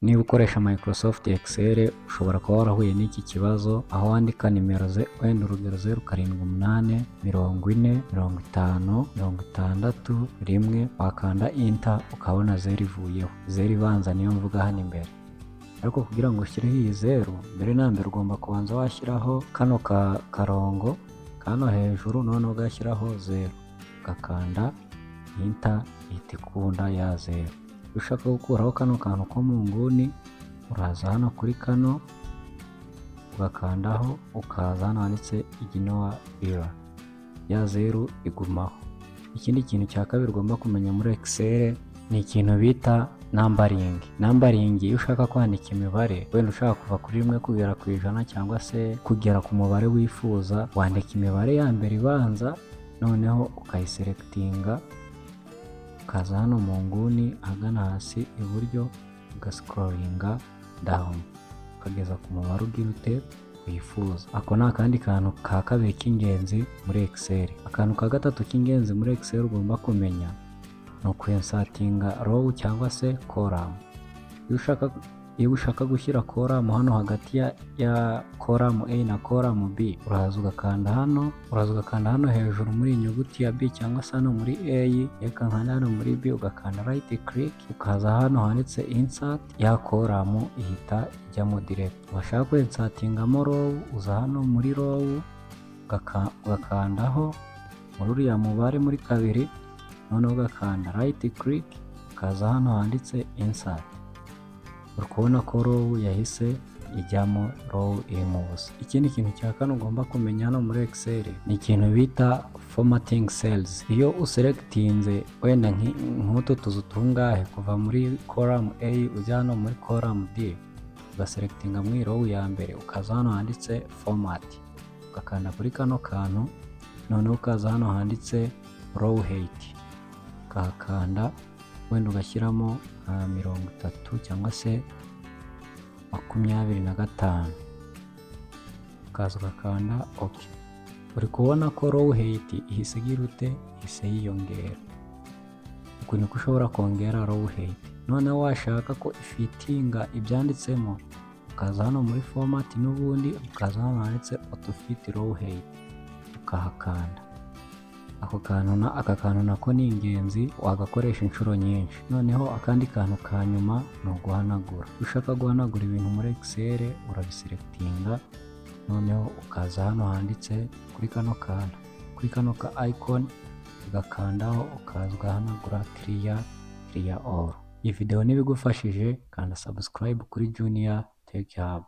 Niba ukoresha Microsoft Excel ushobora kuba warahuye n'iki kibazo, aho wandika nimero wenda urugero 078 40 50 66 wakanda enter ukabona 0 ivuyeho. 0 ibanza niyo mvuga hano imbere. Ariko kugira ngo ushyireho iyi 0 mbere na mbere ugomba kubanza washyiraho kano karongo kano hejuru, noneho ugashyiraho 0 ugakanda enter ihita ikunda ya 0. Ushaka gukuraho kano kantu ko mu nguni uraza hano kuri kano ugakandaho, ukaza hano handitse ignore error, ya 0 igumaho. Ikindi kintu cya kabiri ugomba kumenya muri Excel ni ikintu bita numbering. Numbering iyo ushaka kwandika imibare, wenda ushaka kuva kuri 1 kugera ku 100 cyangwa se kugera ku mubare wifuza, wandika imibare ya mbere ibanza, noneho ukayiselectinga, ukaza hano mu nguni ahagana hasi iburyo ugascrollinga down ukageza ku mubare ugira ute wifuza. Ako ni akandi kantu ka kabiri k'ingenzi muri Excel. Akantu ka gatatu k'ingenzi muri Excel ugomba kumenya ni ukwensatinga row cyangwa se column. Iyo ushaka gushyira column hano hagati ya column A na column B, uraza ugakanda hano hejuru muri inyuguti ya B cyangwa se hano muri A, reka nkanda hano muri B ugakanda right click, ukaza hano handitse insert, ya column ihita ijyamo direct. Washaka kwensatingamo row, uza hano muri row ugakandaho muri uriya mubare muri kabiri, noneho ugakanda right click, ukaza hano handitse insert. Uri kubona ko row yahise ijyamo row irimo ubusa. Ikindi kintu cya kane ugomba kumenya hano muri Excel ni ikintu bita formatting cells. Iyo uselectinze wenda nk'utu tuzu tungahe kuva muri column A ujya hano muri column D, ugaselectinga muri row ya mbere, ukaza hano handitse format, ugakanda kuri kano kantu, noneho ukaza hano handitse row height, ukahakanda wenda ugashyiramo 30 cyangwa se 25, ukaza ugakanda OK. Uri kubona ko row height ihise igira ute, ihise yiyongera. Uku niko ushobora kongera row height. Noneho washaka ko ifitinga ibyanditsemo, ukaza hano muri format n'ubundi ukaza hano handitse auto fit row height ukahakanda. Aka kantu nako ni ingenzi, wagakoresha inshuro nyinshi. Noneho akandi kantu ka nyuma ni uguhanagura. Ushaka guhanagura ibintu muri Excel urabiselectinga, noneho ukaza hano handitse kuri kano kantu, kuri kano ka icon ugakandaho, ukaza ugahanagura clear all. Iyi video nibigufashije kanda subscribe kuri Junior Tech Hub.